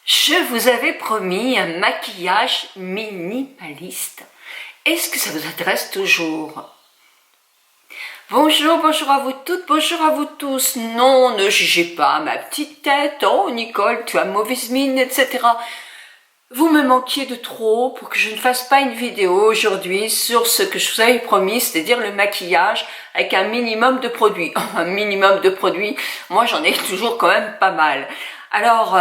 Je vous avais promis un maquillage minimaliste. Est-ce que ça vous intéresse toujours? Bonjour, bonjour à vous toutes, bonjour à vous tous. Non, ne jugez pas ma petite tête. Oh Nicole, tu as mauvaise mine, etc. Vous me manquiez de trop pour que je ne fasse pas une vidéo aujourd'hui sur ce que je vous avais promis, c'est-à-dire le maquillage avec un minimum de produits. Un minimum de produits, moi j'en ai toujours quand même pas mal. Alors,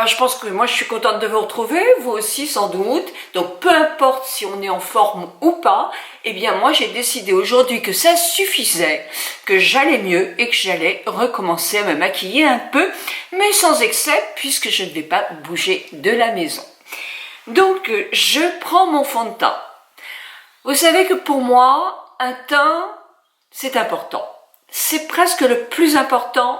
je pense que moi je suis contente de vous retrouver, vous aussi sans doute. Donc peu importe si on est en forme ou pas, eh bien moi j'ai décidé aujourd'hui que ça suffisait, que j'allais mieux et que j'allais recommencer à me maquiller un peu, mais sans excès puisque je ne vais pas bouger de la maison. Donc je prends mon fond de teint. Vous savez que pour moi, un teint c'est important. C'est presque le plus important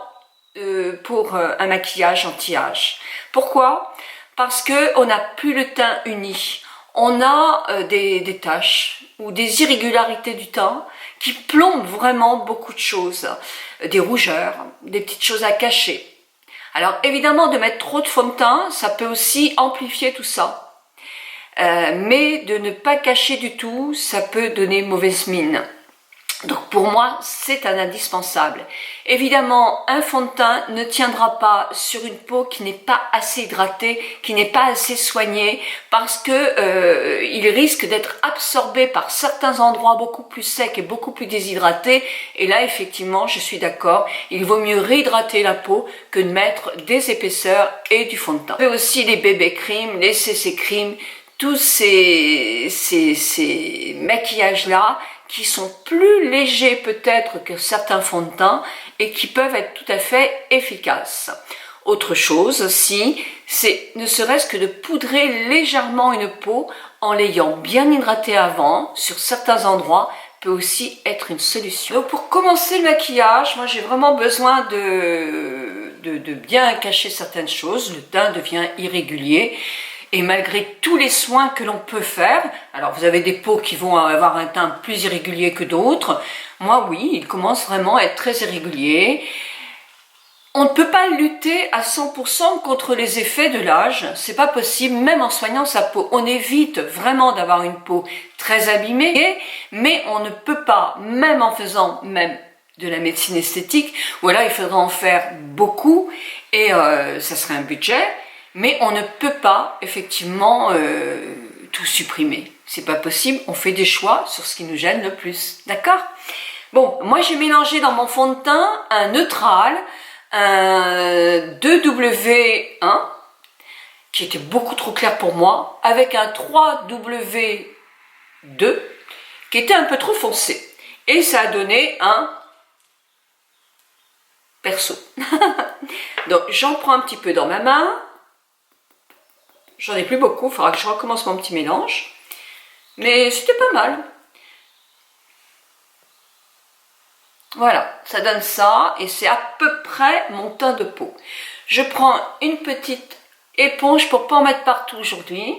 pour un maquillage anti-âge. Pourquoi? Parce que on n'a plus le teint uni. On a des taches ou des irrégularités du teint qui plombent vraiment beaucoup de choses. Des rougeurs, des petites choses à cacher. Alors évidemment, de mettre trop de fond de teint, ça peut aussi amplifier tout ça. Mais de ne pas cacher du tout, ça peut donner mauvaise mine. Donc pour moi, c'est un indispensable. Évidemment, un fond de teint ne tiendra pas sur une peau qui n'est pas assez hydratée, qui n'est pas assez soignée, parce que il risque d'être absorbé par certains endroits beaucoup plus secs et beaucoup plus déshydratés. Et là, effectivement, je suis d'accord, il vaut mieux réhydrater la peau que de mettre des épaisseurs et du fond de teint. Il y a aussi les bébé cream, les CC cream, tous ces maquillages-là, qui sont plus légers peut-être que certains fonds de teint et qui peuvent être tout à fait efficaces. Autre chose aussi, c'est ne serait-ce que de poudrer légèrement une peau en l'ayant bien hydratée avant, sur certains endroits, peut aussi être une solution. Donc pour commencer le maquillage, moi j'ai vraiment besoin de bien cacher certaines choses. Le teint devient irrégulier. Et malgré tous les soins que l'on peut faire, alors vous avez des peaux qui vont avoir un teint plus irrégulier que d'autres, moi oui, il commence vraiment à être très irrégulier. On ne peut pas lutter à 100% contre les effets de l'âge, c'est pas possible, même en soignant sa peau. On évite vraiment d'avoir une peau très abîmée, mais on ne peut pas, même en faisant de la médecine esthétique, ou alors il faudra en faire beaucoup, et ça serait un budget, mais on ne peut pas effectivement tout supprimer. C'est pas possible, on fait des choix sur ce qui nous gêne le plus. D'accord? Bon, moi j'ai mélangé dans mon fond de teint un neutral, un 2W1, qui était beaucoup trop clair pour moi, avec un 3W2, qui était un peu trop foncé. Et ça a donné un perso. Donc j'en prends un petit peu dans ma main. J'en ai plus beaucoup, il faudra que je recommence mon petit mélange. Mais c'était pas mal. Voilà, ça donne ça et c'est à peu près mon teint de peau. Je prends une petite éponge pour ne pas en mettre partout aujourd'hui.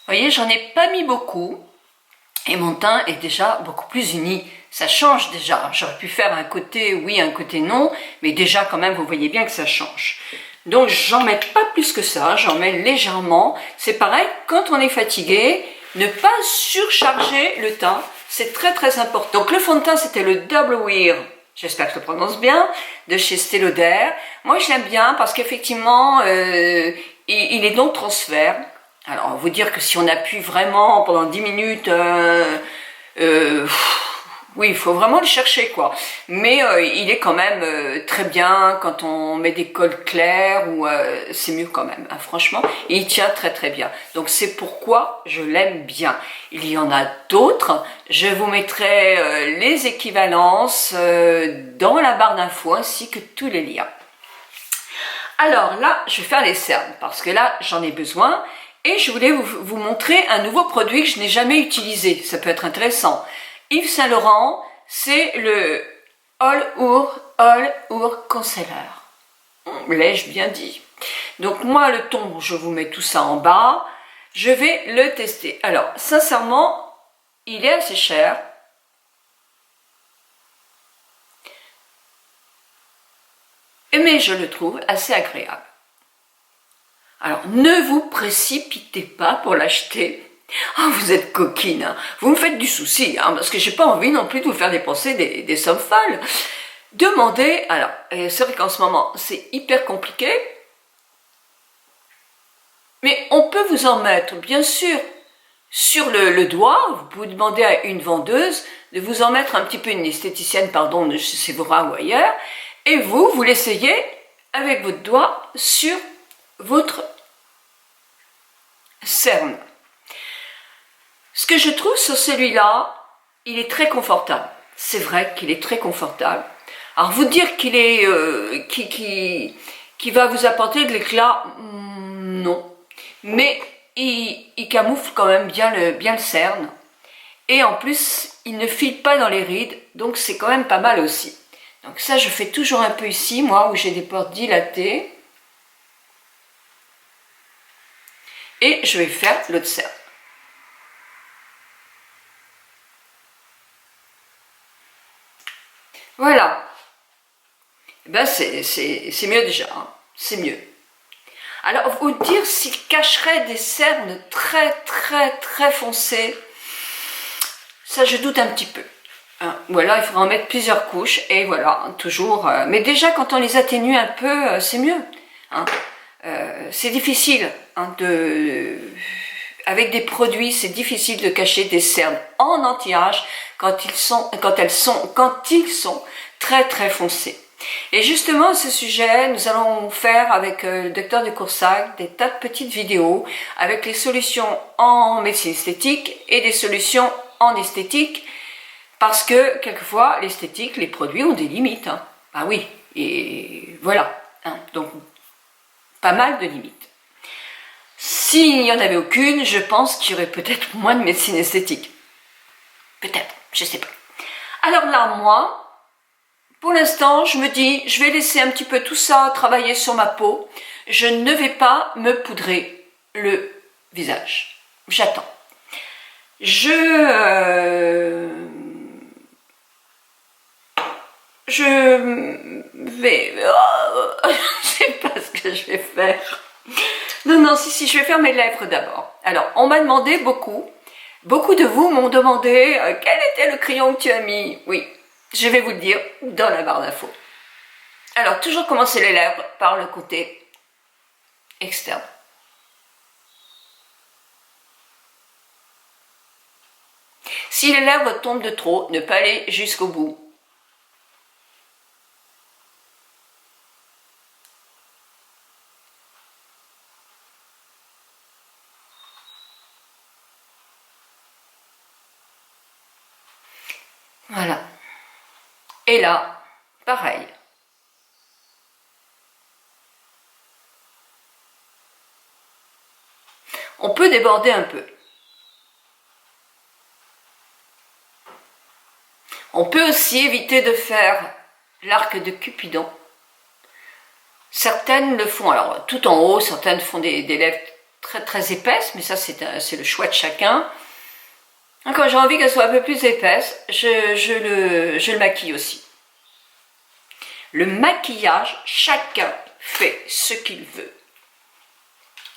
Vous voyez, j'en ai pas mis beaucoup et mon teint est déjà beaucoup plus uni. Ça change déjà. J'aurais pu faire un côté oui, un côté non, mais déjà quand même, vous voyez bien que ça change. Donc j'en mets pas plus que ça, j'en mets légèrement. C'est pareil, quand on est fatigué, ne pas surcharger le teint, c'est très très important. Donc le fond de teint, c'était le Double Wear, j'espère que je le prononce bien, de chez Estée Lauder. Moi je l'aime bien parce qu'effectivement, il est non transfert. Alors, vous dire que si on appuie vraiment pendant 10 minutes, oui, il faut vraiment le chercher, quoi. Mais il est quand même très bien quand on met des cols clairs, ou c'est mieux quand même, hein, franchement. Et il tient très très bien. Donc c'est pourquoi je l'aime bien. Il y en a d'autres. Je vous mettrai les équivalences dans la barre d'infos, ainsi que tous les liens. Alors là, je vais faire les cernes, parce que là, j'en ai besoin. Et je voulais vous montrer un nouveau produit que je n'ai jamais utilisé. Ça peut être intéressant. Yves Saint Laurent, c'est le All Ur Concealer. L'ai-je bien dit? Donc moi, le ton, je vous mets tout ça en bas. Je vais le tester. Alors, sincèrement, il est assez cher. Mais je le trouve assez agréable. Alors, ne vous précipitez pas pour l'acheter. Ah, vous êtes coquine, hein. Vous me faites du souci, hein, parce que j'ai pas envie non plus de vous faire dépenser des sommes folles. Demandez, alors, c'est vrai qu'en ce moment, c'est hyper compliqué, mais on peut vous en mettre, bien sûr, sur le doigt. Vous pouvez demander à une vendeuse de vous en mettre un petit peu, une esthéticienne, pardon, de chez Sephora ou ailleurs, et vous l'essayez avec votre doigt sur votre cerne. Ce que je trouve sur celui-là, il est très confortable. C'est vrai qu'il est très confortable. Alors vous dire qu'il est qui va vous apporter de l'éclat, non. Mais il camoufle quand même bien le cerne. Et en plus, il ne file pas dans les rides, donc c'est quand même pas mal aussi. Donc ça, je fais toujours un peu ici, moi, où j'ai des pores dilatées. Et je vais faire l'autre cerne. Voilà. Ben c'est mieux déjà, hein. C'est mieux. Alors, vous dire s'il cacherait des cernes très foncées, ça je doute un petit peu. Hein. Ou alors il faudra en mettre plusieurs couches, et voilà, hein, toujours. Mais déjà, quand on les atténue un peu, c'est mieux. Hein. C'est difficile, hein, avec des produits, c'est difficile de cacher des cernes en anti-âge quand ils sont très foncés. Et justement, à ce sujet, nous allons faire avec le docteur de Coursac des tas de petites vidéos avec les solutions en médecine esthétique et des solutions en esthétique, parce que quelquefois, l'esthétique, les produits ont des limites. Hein. Ah oui, et voilà. Hein. Donc, pas mal de limites. S'il n'y en avait aucune, je pense qu'il y aurait peut-être moins de médecine esthétique. Peut-être, je sais pas. Alors là, moi, pour l'instant, je me dis, je vais laisser un petit peu tout ça travailler sur ma peau. Je ne vais pas me poudrer le visage. J'attends. Je vais... Oh, je sais pas ce que je vais faire. Non, si, je vais faire mes lèvres d'abord. Alors, on m'a demandé beaucoup de vous m'ont demandé quel était le crayon que tu as mis. Oui, je vais vous le dire dans la barre d'infos. Alors, toujours commencer les lèvres par le côté externe. Si les lèvres tombent de trop, ne pas aller jusqu'au bout. Voilà. Et là, pareil. On peut déborder un peu. On peut aussi éviter de faire l'arc de Cupidon. Certaines le font, alors tout en haut, certaines font des lèvres très épaisses, mais ça c'est le choix de chacun. Quand j'ai envie qu'elles soient un peu plus épaisses, je le maquille aussi. Le maquillage, chacun fait ce qu'il veut.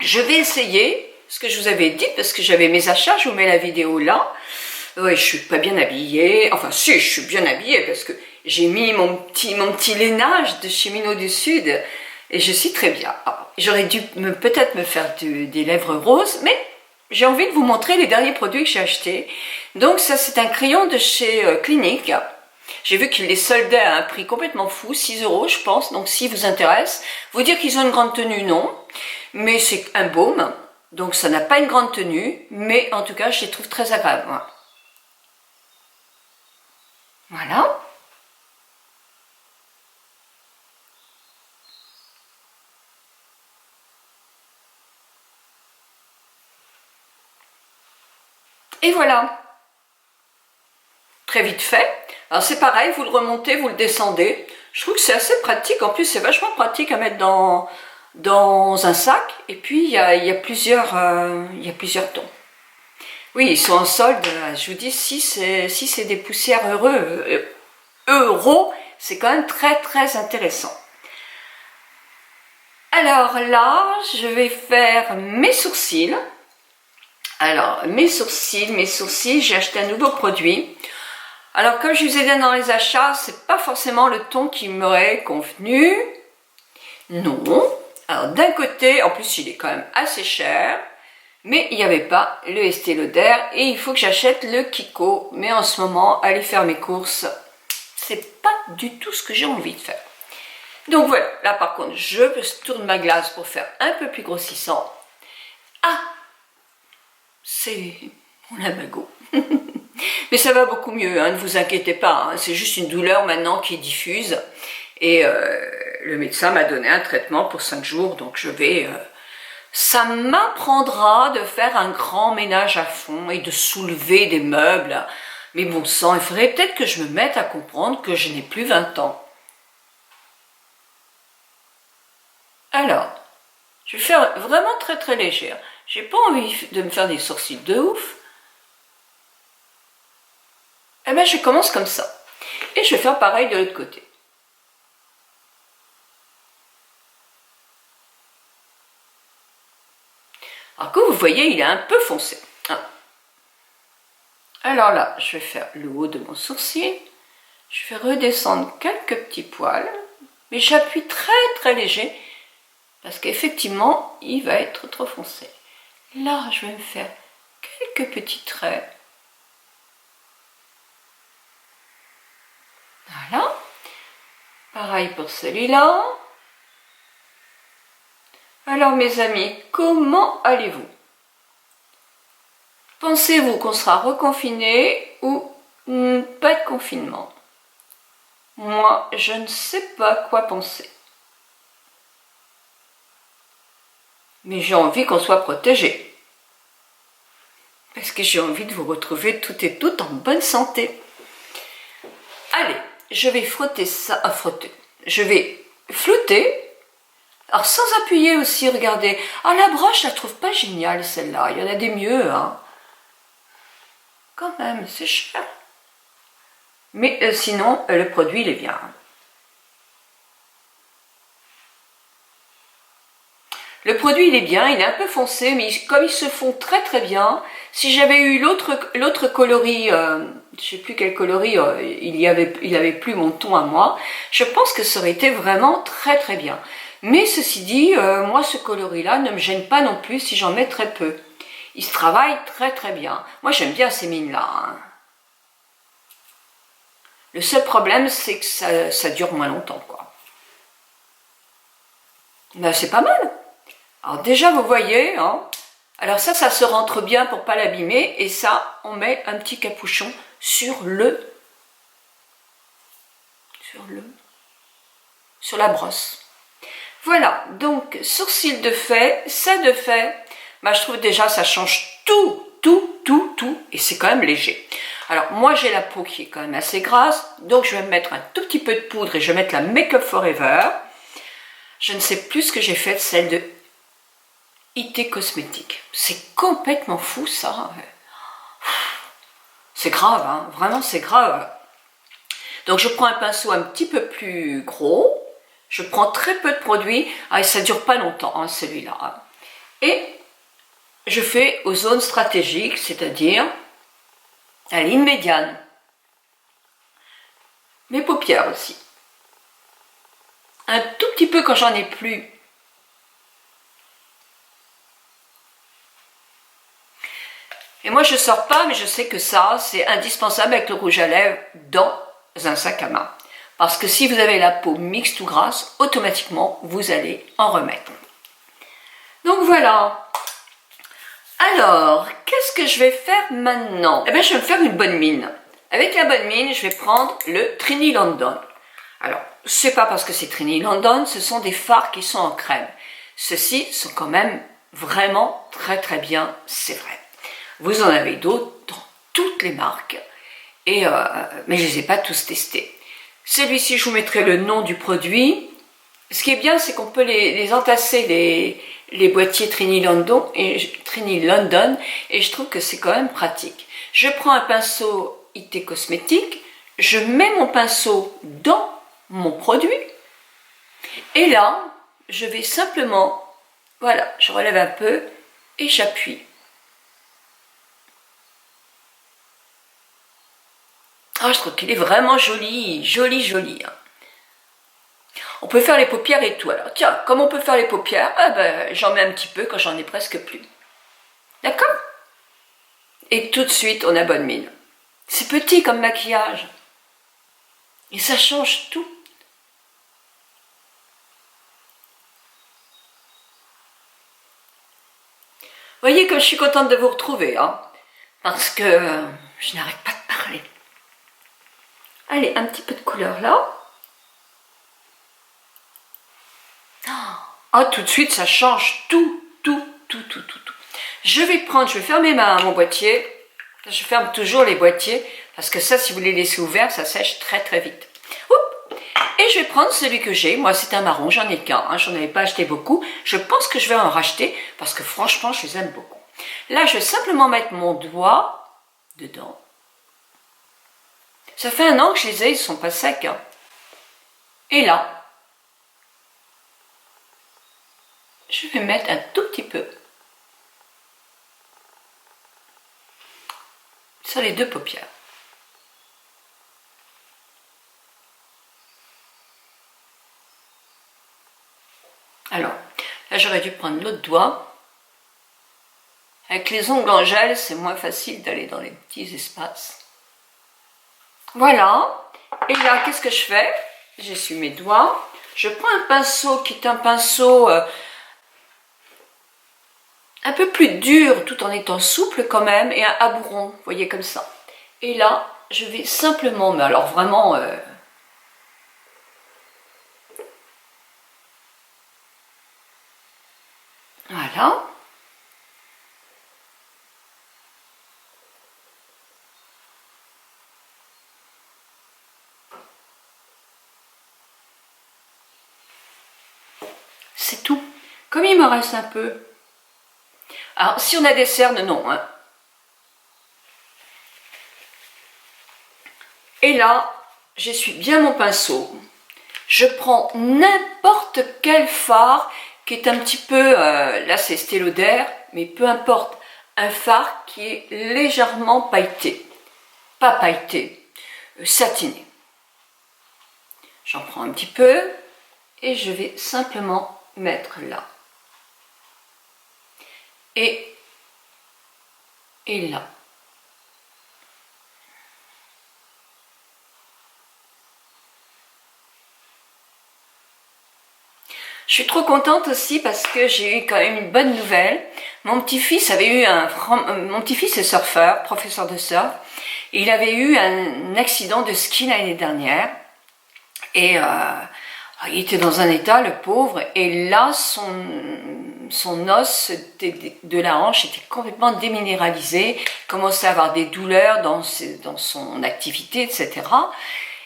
Je vais essayer ce que je vous avais dit, parce que j'avais mes achats, je vous mets la vidéo là. Oui, je suis pas bien habillée, enfin si, je suis bien habillée, parce que j'ai mis mon petit lainage de chez Minot du Sud, et je suis très bien. J'aurais dû peut-être me faire des lèvres roses, mais j'ai envie de vous montrer les derniers produits que j'ai achetés. Donc ça, c'est un crayon de chez Clinique. J'ai vu qu'ils les soldaient à un prix complètement fou, 6 € je pense, donc si vous intéresse. Vous dire qu'ils ont une grande tenue, non, mais c'est un baume, donc ça n'a pas une grande tenue, mais en tout cas, je les trouve très agréables. Voilà. Et voilà. Très vite fait. Alors c'est pareil, vous le remontez, vous le descendez. Je trouve que c'est assez pratique. En plus, c'est vachement pratique à mettre dans un sac. Et puis, il y a plusieurs tons. Oui, ils sont en solde. Je vous dis, si c'est des poussières euros, c'est quand même très très intéressant. Alors là, je vais faire mes sourcils. Alors, mes sourcils, j'ai acheté un nouveau produit. Alors, comme je vous ai dit dans les achats, c'est pas forcément le ton qui m'aurait convenu. Non. Alors, d'un côté, en plus, il est quand même assez cher. Mais il n'y avait pas le Estée Lauder et il faut que j'achète le Kiko. Mais en ce moment, aller faire mes courses, c'est pas du tout ce que j'ai envie de faire. Donc voilà, là par contre, je tourne ma glace pour faire un peu plus grossissant. Ah, c'est mon lamago. Mais ça va beaucoup mieux, hein, ne vous inquiétez pas. Hein, c'est juste une douleur maintenant qui diffuse. Et le médecin m'a donné un traitement pour 5 jours, donc je vais... ça m'apprendra de faire un grand ménage à fond et de soulever des meubles. Mais bon sang, il faudrait peut-être que je me mette à comprendre que je n'ai plus 20 ans. Alors, je vais faire vraiment très très léger. J'ai pas envie de me faire des sourcils de ouf. Eh bien, je commence comme ça. Et je vais faire pareil de l'autre côté. Alors que vous voyez, il est un peu foncé. Alors là, je vais faire le haut de mon sourcil. Je vais redescendre quelques petits poils. Mais j'appuie très très léger. Parce qu'effectivement, il va être trop foncé. Là, je vais me faire quelques petits traits. Voilà. Pareil pour celui-là. Alors mes amis, comment allez-vous? Pensez-vous qu'on sera reconfiné ou pas de confinement? Moi, je ne sais pas quoi penser. Mais j'ai envie qu'on soit protégé. Parce que j'ai envie de vous retrouver toutes et toutes en bonne santé. Allez, je vais frotter ça, je vais flouter. Alors sans appuyer aussi, regardez. Ah, la broche, je la trouve pas géniale celle-là. Il y en a des mieux, hein. Quand même, c'est cher. Mais sinon, le produit, il est bien. Le produit, il est bien, il est un peu foncé, mais comme ils se font très très bien, si j'avais eu l'autre coloris, je ne sais plus quel coloris, il avait plus mon ton à moi, je pense que ça aurait été vraiment très très bien. Mais ceci dit, moi ce coloris-là ne me gêne pas non plus si j'en mets très peu. Il se travaille très très bien. Moi j'aime bien ces mines-là. Hein. Le seul problème, c'est que ça dure moins longtemps, quoi. Ben, c'est pas mal. Alors déjà, vous voyez, hein, alors ça se rentre bien pour pas l'abîmer, et ça, on met un petit capuchon sur la brosse. Voilà, donc sourcils de fait, ça de fait, bah, je trouve déjà ça change tout, et c'est quand même léger. Alors moi j'ai la peau qui est quand même assez grasse, donc je vais me mettre un tout petit peu de poudre et je vais mettre la Make Up Forever. Je ne sais plus ce que j'ai fait de celle de IT Cosmétique. C'est complètement fou ça. C'est grave, hein, vraiment c'est grave. Donc je prends un pinceau un petit peu plus gros. Je prends très peu de produits, et ça ne dure pas longtemps, hein, celui-là. Hein. Et je fais aux zones stratégiques, c'est-à-dire à la ligne médiane. Mes paupières aussi. Un tout petit peu quand j'en ai plus. Et moi je ne sors pas, mais je sais que ça, c'est indispensable avec le rouge à lèvres dans un sac à main. Parce que si vous avez la peau mixte ou grasse, automatiquement, vous allez en remettre. Donc voilà. Alors, qu'est-ce que je vais faire maintenant? Eh bien, je vais me faire une bonne mine. Avec la bonne mine, je vais prendre le Trini London. Alors, c'est pas parce que c'est Trini London, ce sont des fards qui sont en crème. Ceux-ci sont quand même vraiment très très bien, c'est vrai. Vous en avez d'autres dans toutes les marques. Mais je ne les ai pas tous testés. Celui-ci, je vous mettrai le nom du produit. Ce qui est bien, c'est qu'on peut les entasser, les boîtiers Trini London, et je trouve que c'est quand même pratique. Je prends un pinceau IT Cosmétique, je mets mon pinceau dans mon produit, et là, je vais simplement, voilà, je relève un peu, et j'appuie. Ah, je trouve qu'il est vraiment joli, joli. Hein. On peut faire les paupières et tout. Alors tiens, comme on peut faire les paupières, ah ben, j'en mets un petit peu quand j'en ai presque plus. D'accord? Et tout de suite, on a bonne mine. C'est petit comme maquillage. Et ça change tout. Vous voyez comme je suis contente de vous retrouver, hein? Parce que je n'arrête pas de parler. Allez, un petit peu de couleur là. Ah, tout de suite, ça change tout. Je vais fermer mon boîtier. Je ferme toujours les boîtiers, parce que ça, si vous les laissez ouverts, ça sèche très vite. Oups. Et je vais prendre celui que j'ai. Moi, c'est un marron, j'en ai qu'un. Hein, j'en avais pas acheté beaucoup. Je pense que je vais en racheter, parce que franchement, je les aime beaucoup. Là, je vais simplement mettre mon doigt dedans. Ça fait un an que je les ai, ils sont pas secs. Hein. Et là, je vais mettre un tout petit peu sur les deux paupières. Alors, là j'aurais dû prendre l'autre doigt. Avec les ongles en gel, c'est moins facile d'aller dans les petits espaces. Voilà. Et là, qu'est-ce que je fais? J'essuie mes doigts. Je prends un pinceau qui est un pinceau un peu plus dur tout en étant souple quand même, et un abouron, vous voyez, comme ça. Et là, je vais simplement, mais alors vraiment... voilà. C'est tout. Comme il me reste un peu... Alors, si on a des cernes, non. Hein. Et là, j'essuie bien mon pinceau. Je prends n'importe quel fard qui est un petit peu... là, c'est Estée Lauder, mais peu importe. Un fard qui est légèrement pailleté. Pas pailleté, satiné. J'en prends un petit peu et je vais simplement mettre là. Et là. Je suis trop contente aussi parce que j'ai eu quand même une bonne nouvelle. Mon petit-fils mon petit-fils est surfeur, professeur de surf, et il avait eu un accident de ski l'année dernière. Et il était dans un état, le pauvre, et là, son os de la hanche était complètement déminéralisé, il commençait à avoir des douleurs dans son activité, etc.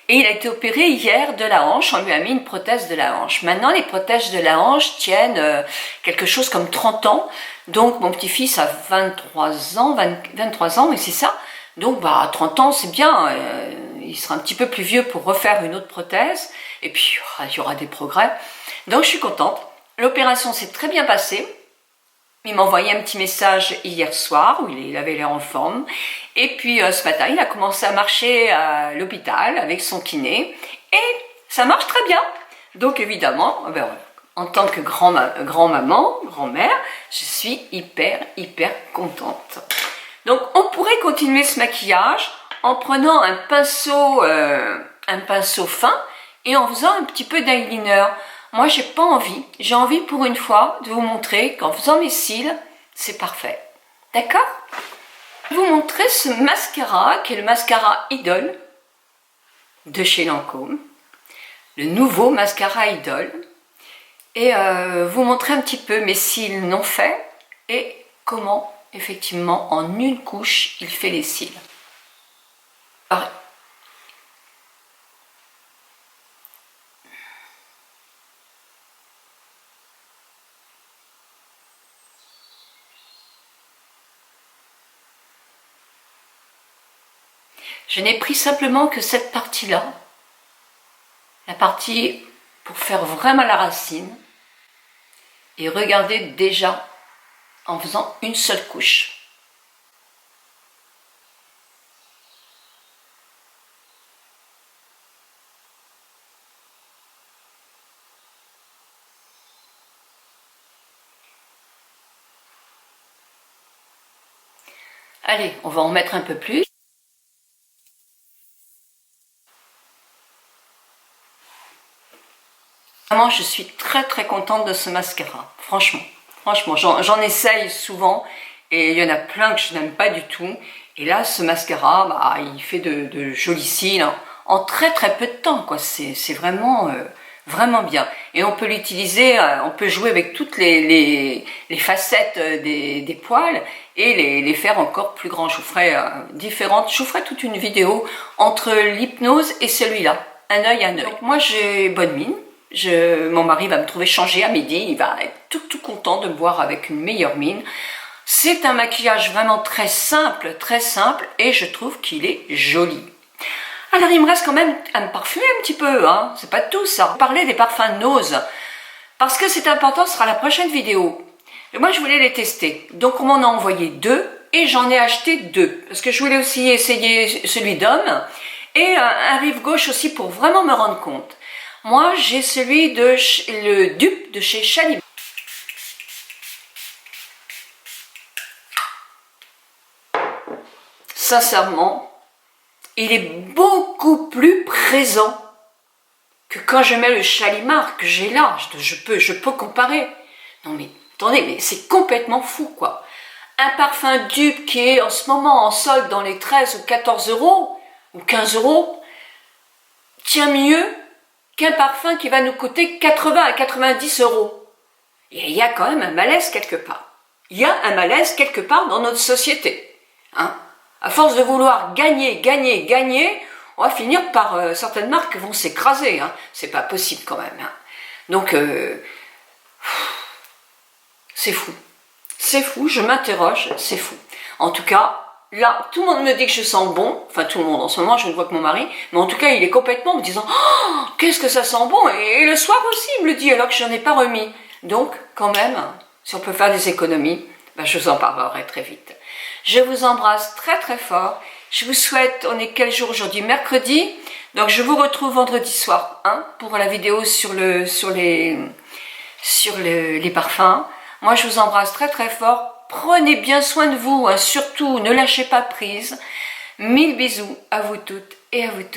Et il a été opéré hier de la hanche, on lui a mis une prothèse de la hanche. Maintenant, les prothèses de la hanche tiennent quelque chose comme 30 ans, donc mon petit-fils a 23 ans, 23 ans, mais c'est ça. Donc, 30 ans, c'est bien, il sera un petit peu plus vieux pour refaire une autre prothèse, et puis il y aura des progrès. Donc, je suis contente. L'opération s'est très bien passée. Il m'a envoyé un petit message hier soir, où il avait l'air en forme. Et puis, ce matin, il a commencé à marcher à l'hôpital avec son kiné, et ça marche très bien. Donc, évidemment, en tant que grand-maman, grand-mère, je suis hyper contente. Donc, on pourrait continuer ce maquillage en prenant un pinceau fin et en faisant un petit peu d'eyeliner. Moi, j'ai pas envie. J'ai envie pour une fois de vous montrer qu'en faisant mes cils, c'est parfait. D'accord? Je vais vous montrer ce mascara qui est le mascara Idol de chez Lancôme. Le nouveau mascara Idol. Et vous montrer un petit peu mes cils non faits et comment effectivement en une couche il fait les cils. Alors, Je n'ai pris simplement que cette partie-là, la partie pour faire vraiment la racine. Et regardez déjà en faisant une seule couche. Allez, on va en mettre un peu plus. Vraiment, je suis très contente de ce mascara, franchement. Franchement, j'en essaye souvent et il y en a plein que je n'aime pas du tout. Et là, ce mascara, bah, il fait de jolis cils en très peu de temps, quoi. C'est vraiment, vraiment bien. Et on peut l'utiliser, on peut jouer avec toutes les facettes des poils et les faire encore plus grands. Je vous ferai différentes, je vous ferai toute une vidéo entre l'hypnose et celui-là. Un œil, un œil. Donc moi, j'ai bonne mine. Mon mari va me trouver changée à midi, il va être tout content de me voir avec une meilleure mine. C'est un maquillage vraiment très simple et je trouve qu'il est joli. Alors il me reste quand même à me parfumer un petit peu, hein. C'est pas tout ça. Parler des parfums Nose, parce que c'est important, ce sera la prochaine vidéo. Et moi je voulais les tester, donc on m'en a envoyé 2 et j'en ai acheté 2, parce que je voulais aussi essayer celui d'homme et un rive gauche aussi pour vraiment me rendre compte. Moi, j'ai celui le dupe de chez Chalimar. Sincèrement, il est beaucoup plus présent que quand je mets le Chalimar que j'ai là. Je peux comparer. Non mais, attendez, mais c'est complètement fou, quoi. Un parfum dupe qui est en ce moment en solde dans les 13 ou 14 euros, ou 15 euros, tient mieux qu'un parfum qui va nous coûter 80 à 90 euros. Et il y a quand même un malaise quelque part. Il y a un malaise quelque part dans notre société. Hein? À force de vouloir gagner, on va finir par... certaines marques vont s'écraser. Hein? C'est pas possible quand même. Hein? Donc, c'est fou. C'est fou, je m'interroge, c'est fou. En tout cas, là, tout le monde me dit que je sens bon, enfin tout le monde, en ce moment je ne vois que mon mari, mais en tout cas il est complètement en me disant oh, qu'est-ce que ça sent bon, et le soir aussi il me le dit alors que je n'en ai pas remis. Donc quand même, si on peut faire des économies, ben, je vous en parlerai très vite. Je vous embrasse très fort, je vous souhaite, on est quel jour aujourd'hui? Mercredi, donc je vous retrouve vendredi soir hein, pour la vidéo sur les parfums. Moi je vous embrasse très fort. Prenez bien soin de vous, hein, surtout ne lâchez pas prise. 1000 bisous à vous toutes et à vous tous.